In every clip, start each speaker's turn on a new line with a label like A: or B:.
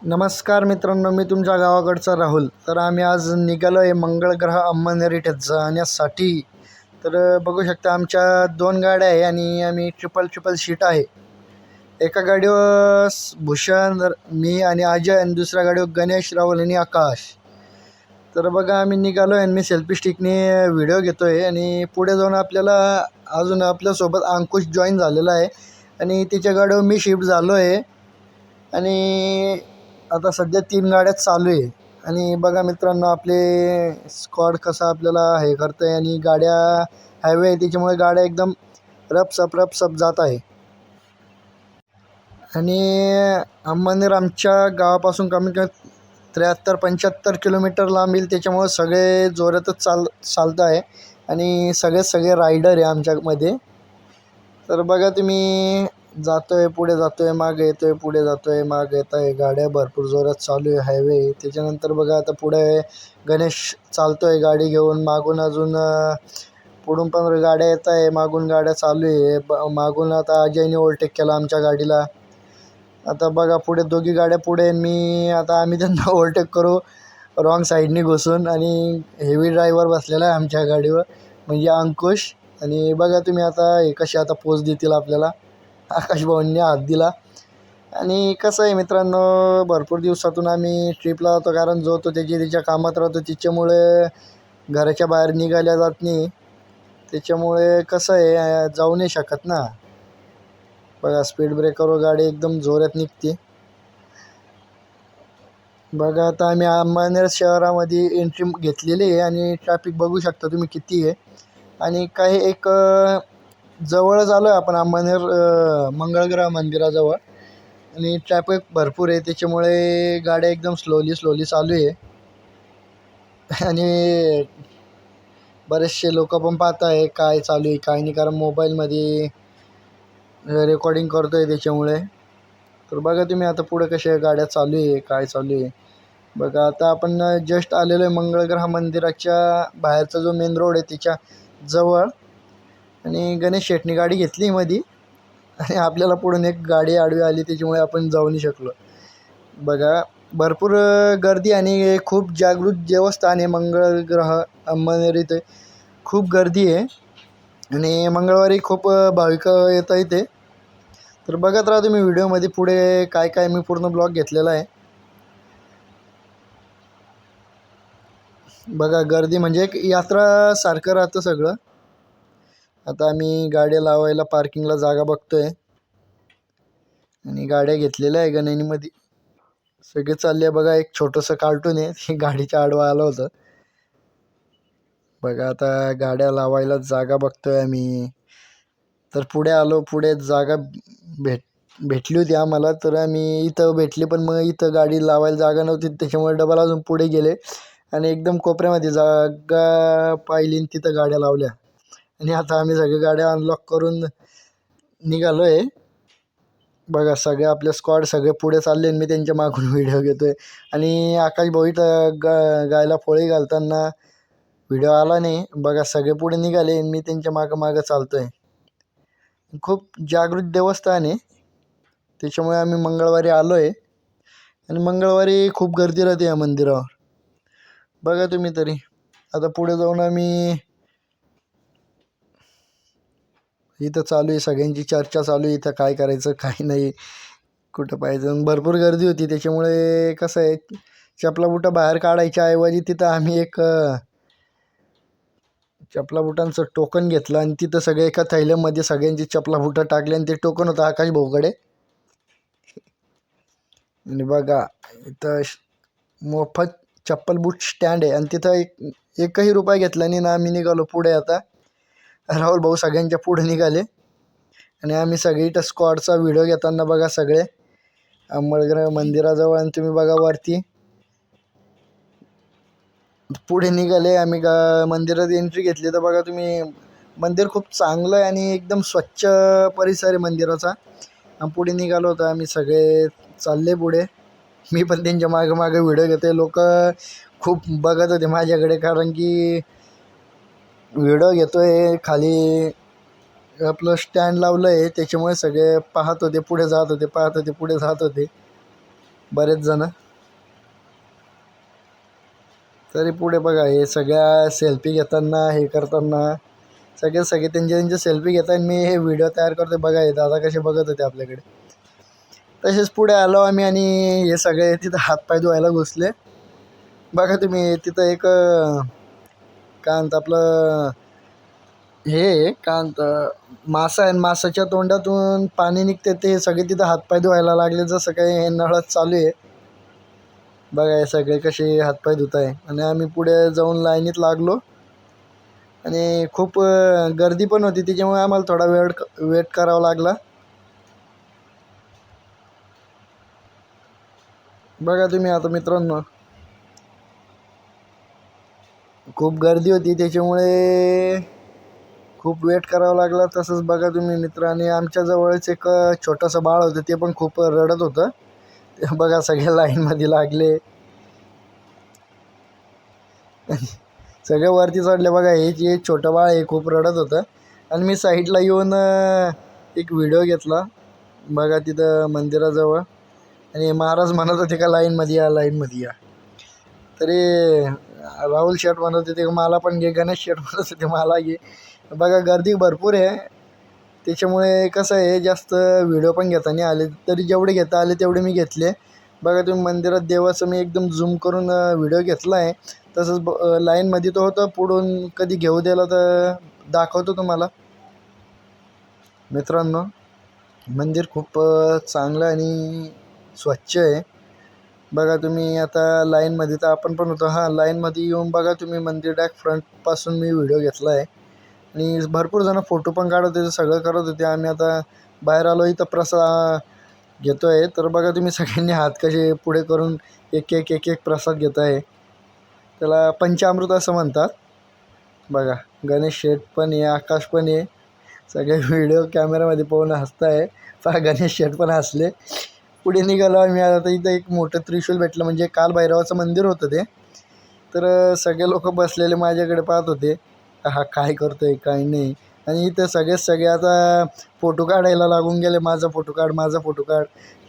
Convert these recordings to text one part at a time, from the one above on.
A: नमस्कार मित्रांनो, मी तुमच्या गावाकडचा राहुल. तर आम्ही आज निघालो आहे मंगळ ग्रह अंमळनेर इथे जाण्यासाठी. तर बघू शकता आमच्या 2 गाड्या आहे आणि आम्ही ट्रिपल सीट आहे. एका गाडीवर भूषण, मी आणि अजय, आणि दुसऱ्या गाडीवर गणेश, राहुल आणि आकाश. तर बघा आम्ही निघालो आहे आणि मी सेल्फी स्टिकने व्हिडिओ घेतो आहे. आणि पुढे जाऊन आपल्याला अजून आपल्यासोबत अंकुश जॉईन झालेला आहे आणि तिच्या गाडीवर मी शिफ्ट झालो आहे. आणि आता सध्या 3 गाड्या चालू आहे. आणि बघा मित्रांनो, आपले स्क्वॉड कसा आपल्याला हे करतं आहे. आणि गाड्या हायवे आहे त्याच्यामुळे गाड्या एकदम रपसप जात आहे. आणि अंमळनेर आमच्या गावापासून कमीत कमी 73-75 किलोमीटर लांब येईल. त्याच्यामुळे सगळे जोरातच चालत आहे आणि सगळे रायडर आहे आमच्यामध्ये. तर बघा तुम्ही, जातोय पुढे जातोय मागे येतोय, पुढे जातोय मागे येत आहे. गाड्या भरपूर जोरात चालू आहे हायवे. त्याच्यानंतर बघा आता पुढे गणेश चालतोय गाडी घेऊन. मागून अजून पुढून पण गाड्या येत आहे, मागून गाड्या चालू आहे. मागून आता अजयने ओव्हरटेक केला आमच्या गाडीला. आता बघा पुढे दोघी गाड्या पुढे, आम्ही त्यांना ओव्हरटेक करू रॉंग साईडने घुसून. आणि हेवी ड्रायव्हर बसलेला आहे आमच्या गाडीवर, म्हणजे अंकुश. आणि बघा तुम्ही आता हे कसे आता पोच देतील आपल्याला. आकाश भाऊंनी हात दिला. आणि कसं आहे मित्रांनो, भरपूर दिवसातून आम्ही ट्रिपला जातो, कारण जो तो त्याच्या कामात राहतो. त्याच्यामुळे घराच्या बाहेर निघायला जात नाही. त्याच्यामुळे कसं आहे, जाऊ नाही शकत ना. बघा स्पीड ब्रेकरवर गाडी एकदम जोरात निघते. बघा आता आम्ही अंमळनेर शहरामध्ये एंट्री घेतलेली आहे आणि ट्रॅफिक बघू शकता तुम्ही किती आहे. आणि काही एक जवळच आलो आहे आपण अंमळनेर मंगळग्रह मंदिराजवळ. आणि ट्रॅफिक भरपूर आहे त्याच्यामुळे गाड्या एकदम स्लोली चालू आहे. आणि बरेचसे लोक पण पाहत आहे काय चालू आहे काय नाही, कारण मोबाईलमध्ये रेकॉर्डिंग करतो आहे त्याच्यामुळे. तर बघा तुम्ही आता पुढे कशा गाड्या चालू आहे काय चालू आहे. बघा आता आपण जस्ट आलेलो आहे मंगळग्रह मंदिराच्या बाहेरचा जो मेन रोड आहे त्याच्या जवळ. आणि गणेश शेटनी गाडी घेतली मध्ये, आणि आपल्याला पुढून एक गाडी आडवी आली त्याच्यामुळे आपण जाऊ नाही शकलो. बघा भरपूर गर्दी आणि खूप जागृत देवस्थान आहे मंगळग्रह अंमळनेर. इथे खूप गर्दी आहे आणि मंगळवारी खूप भाविक येतात इथे. तर बघत राहा तुम्ही व्हिडिओमध्ये पुढे काय काय मी पूर्ण ब्लॉग घेतलेला आहे. बघा गर्दी म्हणजे एक यात्रा सारखं राहतं सगळं. आता आम्ही गाड्या लावायला पार्किंगला जागा बघतोय आणि गाड्या घेतलेल्या आहे गणनीमध्ये. सगळे चालले. बघा एक छोटंसं कार्टून आहे ते गाडीच्या आडवा आलं होतं. बघा आता गाड्या लावायला जागा बघतोय आम्ही. तर पुढे आलो, पुढे जागा भेटली होती आम्हाला. तर आम्ही इथं भेटली, पण मग इथं गाडी लावायला जागा नव्हती त्याच्यामुळे डबल अजून पुढे गेले आणि एकदम कोपऱ्यामध्ये जागा पाहिली आणि तिथं गाड्या लावल्या. आणि आता आम्ही सगळ्या गाड्या अनलॉक करून निघालो आहे. बघा सगळे आपले स्क्वॉड सगळे पुढे चालले, मी त्यांच्या मागून व्हिडिओ घेतोय. आणि आकाश भाऊ इथं गायला पोळी घालताना व्हिडिओ आला नाही. बघा सगळे पुढे निघाले, मी त्यांच्या मागं चालतोय. खूप जागृत देवस्थान आहे त्याच्यामुळे आम्ही मंगळवारी आलो आहे. आणि मंगळवारी खूप गर्दी राहते या मंदिरावर. बघा तुम्ही तरी. आता पुढे जाऊन आम्ही इथं चालू आहे, सगळ्यांची चर्चा चालू आहे इथं काय करायचं काय नाही, कुठं पाहिजे. भरपूर गर्दी होती त्याच्यामुळे कसं आहे, चपला बुटं बाहेर काढायच्या ऐवजी तिथं आम्ही एक चपला बुटांचं टोकन घेतलं आणि तिथं सगळे एका थैल्यामध्ये सगळ्यांची चपला बुटं टाकली आणि ते टोकन होतं आकाश भाऊकडे. आणि बघा इथं मोफत चप्पल बूट स्टँड आहे आणि तिथं एकही रुपया घेतला नाही ना. आम्ही निघालो पुढे. आता राहुल भाऊ सगळ्यांच्या पुढे निघाले आणि आम्ही सगळी इथं स्क्वॉडचा व्हिडिओ घेताना बघा सगळे अंमळग्रह मंदिराजवळ. आणि तुम्ही बघा वरती पुढे निघाले आम्ही. मंदिरात एंट्री घेतली तर बघा तुम्ही, मंदिर खूप चांगलं आहे आणि एकदम स्वच्छ परिसर आहे मंदिराचा. आणि पुढे निघालो होतो आम्ही सगळे, चालले पुढे. मी पण त्यांच्या मागे व्हिडिओ घेते. लोक खूप बघत होते माझ्याकडे, कारण की व्हिडिओ घेतोय खाली आपलं स्टँड लावलं आहे त्याच्यामुळे सगळे पाहत होते, पुढे जात होते, पाहत होते, पुढे जात होते. बरेच जण. तरी पुढे बघा हे सगळ्या सेल्फी घेताना हे करताना सगळे त्यांचे सेल्फी घेतात. मी हे व्हिडिओ तयार करतो. बघा हे दादा कसे बघत होते आपल्याकडे. तसेच पुढे आलो आम्ही आणि हे सगळे तिथं हातपाय धुवायला घुसले. बघा तुम्ही तिथं एक काय म्हणतं आपलं हे काय म्हणतं मासा आहे. मासाच्या तोंडातून पाणी निघते. ते सगळे तिथं हातपाय धुवायला लागले जसं काही हे नळच चालू आहे. बघा हे सगळे कसे हातपाय धुत आहे. आणि आम्ही पुढे जाऊन लाईनीत लागलो आणि खूप गर्दी पण होती त्याच्यामुळे आम्हाला थोडा वेट करावा लागला. बघा तुम्ही आता मित्रांनो खूप गर्दी होती त्याच्यामुळे खूप वेट करावा लागला. तसंच बघा तुम्ही मित्र आणि आमच्या जवळच एक छोटंसं बाळ होतं ते पण खूप रडत होतं. ते बघा सगळे लाईनमध्ये लागले. सगळे वरती चढले. बघा हे छोटं बाळ हे खूप रडत होतं आणि मी साईडला येऊन एक व्हिडिओ घेतला. बघा तिथं मंदिराजवळ आणि महाराज म्हणत होते का लाईनमध्ये या लाईनमध्ये या. तरी राहुल शेठ म्हणत होते मला पण घे, गणेश शेठ म्हणत होते मला घे. बघा गर्दी भरपूर आहे त्याच्यामुळे कसं आहे जास्त व्हिडिओ पण घेता नाही आले. तरी जेवढे घेता आले तेवढे मी घेतले. बघा तुम्ही मंदिरात देवाचं मी एकदम झूम करून व्हिडिओ घेतला आहे. तसंच लाईनमध्ये तो होतं पुढून कधी घेऊ दिला तर दाखवतो तुम्हाला. मित्रांनो मंदिर खूप चांगलं आणि स्वच्छ आहे. बघा तुम्ही आता लाईनमध्ये तर आपण पण होतो. हां लाईनमध्ये येऊन बघा तुम्ही मंदिर डायरेक्ट फ्रंटपासून मी व्हिडिओ घेतला आहे आणि भरपूर जण फोटो पण काढत होते सगळं करत होते. आम्ही आता बाहेर आलो इथं प्रसाद घेतो आहे. तर बघा तुम्ही सगळ्यांनी हात कसे पुढे करून एक एक एक एक प्रसाद घेत आहे. त्याला पंचामृत असं म्हणतात. बघा गणेश शेठ पण आहे, आकाश पण आहे. सगळे व्हिडिओ कॅमेरामध्ये पाहून हसत आहे. पहा गणेश शेठ पण हसले. पुढे निघालो आम्ही. आता इथं एक मोठं त्रिशूल भेटलं म्हणजे कालभैरवाचं मंदिर होतं ते. तर सगळे लोक बसलेले माझ्याकडे पाहत होते हा काय करतोय काय नाही. आणि इथं सगळे आता फोटो काढायला लागून गेले. माझा फोटो काढ, माझा फोटो काढ.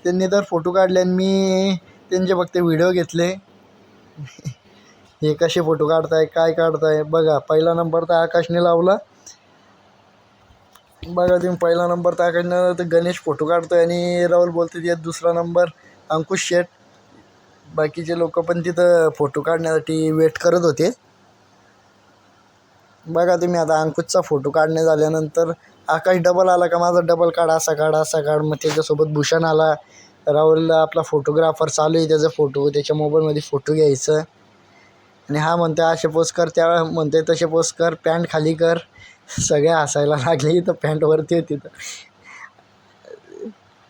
A: त्यांनी तर फोटो काढले आणि मी त्यांचे फक्त व्हिडिओ घेतले. हे कसे फोटो काढताय काय काढताय. बघा पहिला नंबर तर आकाशने लावला. बघा तुम्ही पहिला नंबर तर आकाशने तर गणेश फोटो काढतोय आणि राहुल बोलते यात दुसरा नंबर अंकुश शेठ. बाकीचे लोक पण तिथं फोटो काढण्यासाठी वेट करत होते. बघा तुम्ही आता अंकुशचा फोटो काढणे झाल्यानंतर आकाश डबल आला का माझा डबल काढ, असा काढ असा काढ. मग त्याच्यासोबत भूषण आला. राहुलला आपला फोटोग्राफर चालू आहे त्याचा फोटो त्याच्या मोबाईलमध्ये फोटो घ्यायचं आणि हा म्हणतो असे पोस्ट कर, त्या म्हणते तसे पोस्ट कर, पॅन्ट खाली कर. सगळे हसायला लागले. इथं पॅन्ट वरती होती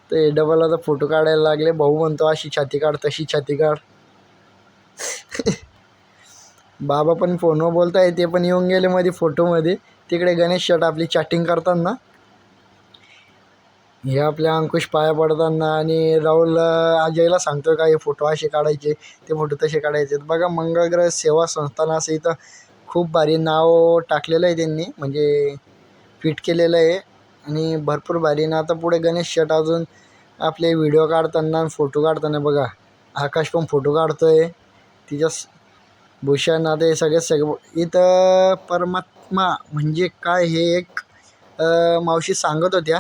A: तर डबल आता फोटो काढायला लागले. भाऊ म्हणतो अशी छाती काढ तशी छाती काढ. बाबा पण फोनवर बोलत आहे ते पण येऊन गेले मध्ये फोटोमध्ये. तिकडे गणेश शेठ आपली चॅटिंग करताना, हे आपल्या अंकुश पाया पडताना आणि राहुल अजयला सांगतो का हे फोटो असे काढायचे ते फोटो तसे काढायचे. बघा मंगळग्रह सेवा संस्थान असं इथं खूप भारी नाव टाकलेलं आहे त्यांनी म्हणजे फिट केलेलं आहे आणि भरपूर भारी ना. आता पुढे गणेश शेठ अजून आपले व्हिडिओ काढताना फोटो काढताना बघा आकाश पण फोटो काढतोय. तिच्या भूषण आता हे सगळे इथं परमात्मा म्हणजे काय हे एक मावशी सांगत होत्या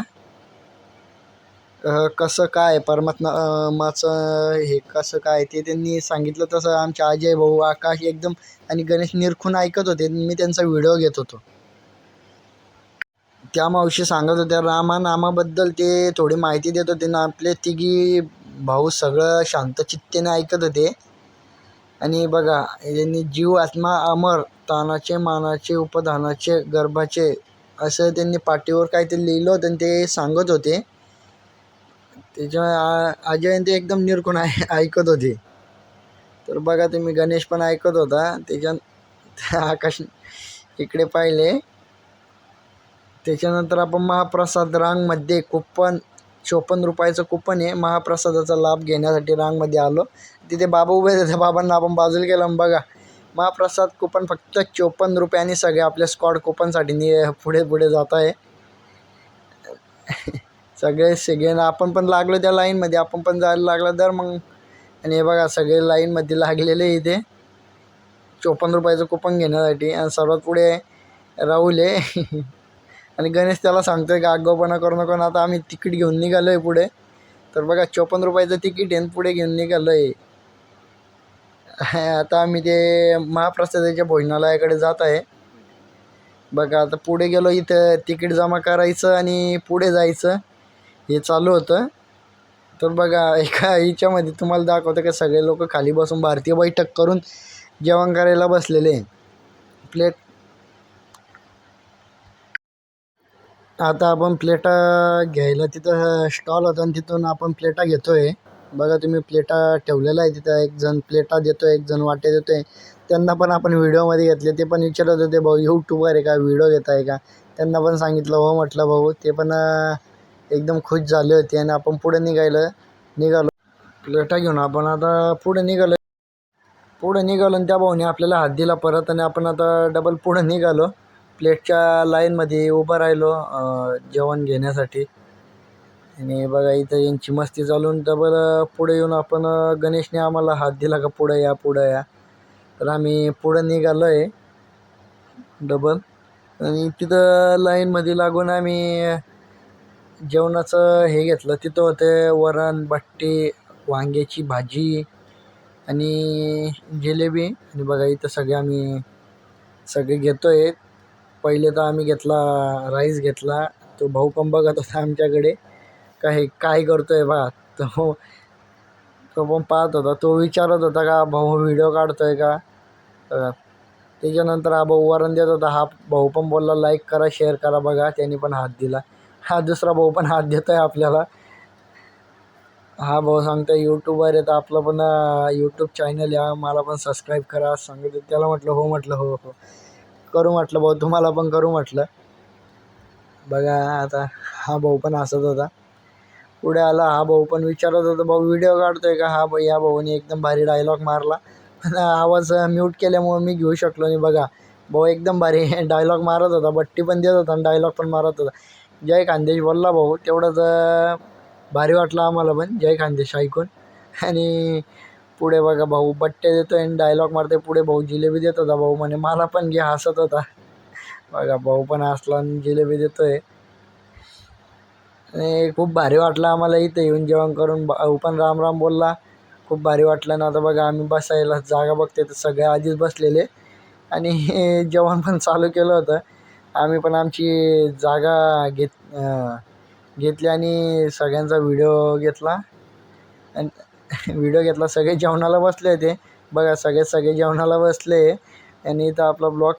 A: कसं काय परमात्माचं हे कसं काय ते त्यांनी सांगितलं. तसं आमचे अजय भाऊ आकाश एकदम आणि गणेश निरखून ऐकत होते. मी त्यांचा व्हिडिओ घेत होतो. त्या मावशी सांगत होत्या रामानामाबद्दल ते थोडी माहिती देत होते ना. आपले तिघी भाऊ सगळं शांतचित्तेने ऐकत होते. आणि बघा यांनी जीव आत्मा अमर तानाचे मानाचे उपधानाचे गर्भाचे असं त्यांनी पाठीवर काहीतरी लिहिलं होतं आणि ते सांगत होते. त्याच्यामुळे अजय ते एकदम निरखून ऐकत होते. तर बघा तुम्ही गणेश पण ऐकत होता. त्याच्यात आकाश इकडे पाहिले. त्याच्यानंतर आपण महाप्रसाद रांगमध्ये कुपन 54 रुपयाचं कुपन आहे. महाप्रसादाचा लाभ घेण्यासाठी रांगमध्ये आलो. तिथे बाबा उभे होते. त्या बाबांना आपण बाजूला गेलं. बघा महाप्रसाद कुपन फक्त 54 रुपयांनी सगळे आपल्या स्कॉड कुपनसाठी पुढे पुढे जात आहे. सगळे आपण पण लागलो त्या लाईनमध्ये. आपण पण जायला लागला तर मग आणि हे बघा सगळे लाईनमध्ये लागलेले इथे 54 रुपयाचं कुपन घेण्यासाठी. आणि सर्वात पुढे राहुल आहे आणि गणेश त्याला सांगतोय का आगाऊपणा करू नको. आता आम्ही तिकीट घेऊन निघालो आहे पुढे. तर बघा 54 रुपयाचं तिकीट आहे पुढे घेऊन निघालो आहे. आता आम्ही ते महाप्रसादाच्या भोजनालयाकडे जात आहे. बघा आता पुढे गेलो, इथं तिकीट जमा करायचं आणि पुढे जायचं हे चालू होतं. तर बघा एका ह्याच्यामध्ये तुम्हाला दाखवतं की सगळे लोक खाली बसून भारतीय बैठक करून जेवण करायला बसलेले. प्लेट आता आपण प्लेटा घ्यायला तिथं स्टॉल होता आणि तिथून आपण प्लेटा घेतो आहे. बघा तुम्ही प्लेटा ठेवलेला आहे तिथं. एक जण प्लेटा देतो आहे, एक जण वाटे देतो आहे. त्यांना पण आपण व्हिडिओमध्ये घेतले. ते पण विचारत होते भाऊ यूट्यूबर आहे का, व्हिडिओ घेत आहे का. त्यांना पण सांगितलं हो म्हटलं भाऊ. ते पण एकदम खुश झाले होते. आणि आपण पुढे निघालो प्लेटा घेऊन. आपण आता पुढे निघालो आणि त्या भाऊने आपल्याला हात दिला परत. आणि आपण आता डबल पुढे निघालो, प्लेटच्या लाईनमध्ये उभं राहिलो जेवण घेण्यासाठी. आणि बघा इथं यांची मस्ती चालून डबल पुढे येऊन आपण गणेशने आम्हाला हात दिला का पुढे या पुढे या. तर आम्ही पुढे निघालो आहे डबल. आणि तिथं लाईनमध्ये लागून आम्ही जेवणाचं हे घेतलं. तिथं होते वरण, बट्टी, वांग्याची भाजी आणि जिलेबी. आणि बघा इथं सगळे घेतो आहे. पहिले तर आम्ही घेतला राईस घेतला. तो भाऊ पण बघत होता आमच्याकडे काय करतो आहे बा. तो पण पाहत होता. तो विचारत होता का भाऊ व्हिडिओ काढतो आहे का. त्याच्यानंतर हा भाऊ वरण देत होता. हा भाऊ पण बोलला लाईक करा, शेअर करा. बघा त्यांनी पण हात दिला. हा दुसरा भाऊ पण हात देतो आहे आपल्याला. हा भाऊ सांगतो यूट्यूबर आहे तर आपलं पण यूट्यूब चॅनल आहे, मला पण सबस्क्राईब करा असं सांगतो. त्याला म्हटलं हो म्हटलं हो करू म्हटलं भाऊ, तुम्हाला पण करू म्हटलं. बघा आता हा भाऊ पण हसत होता. पुढे आला हा भाऊ पण विचारत होता भाऊ व्हिडिओ काढतोय का. हा या भाऊने एकदम भारी डायलॉग मारला. पण आवाज म्यूट केल्यामुळे मी घेऊ शकलो नाही. बघा भाऊ एकदम भारी डायलॉग मारत होता, बट्टी पण देत होता आणि डायलॉग पण मारत होता. जय खानदेश बोलला भाऊ. तेवढंच भारी वाटलं आम्हाला पण जय खानदेश ऐकून. आणि पुढे बघा भाऊ बट्टे देतो आणि डायलॉग मारते. पुढे भाऊ जिलेबी देत होता. भाऊ म्हणे मला पण घे, हसत होता. बघा भाऊ पण हसला आणि जिलेबी देतोय. आणि खूप भारी वाटलं आम्हाला इथं येऊन जेवण करून. भाऊ पण राम राम बोलला, खूप भारी वाटलं ना. आता बघा आम्ही बसायला जागा बघते तर सगळे आधीच बसलेले. आणि जेवण पण चालू केलं होतं. आम्ही पण आमची जागा घेतली आणि सगळ्यांचा व्हिडिओ घेतला. आणि सगळे जेवणाला बसले होते. बघा सगळे जेवणाला बसले. आणि इथं आपला ब्लॉग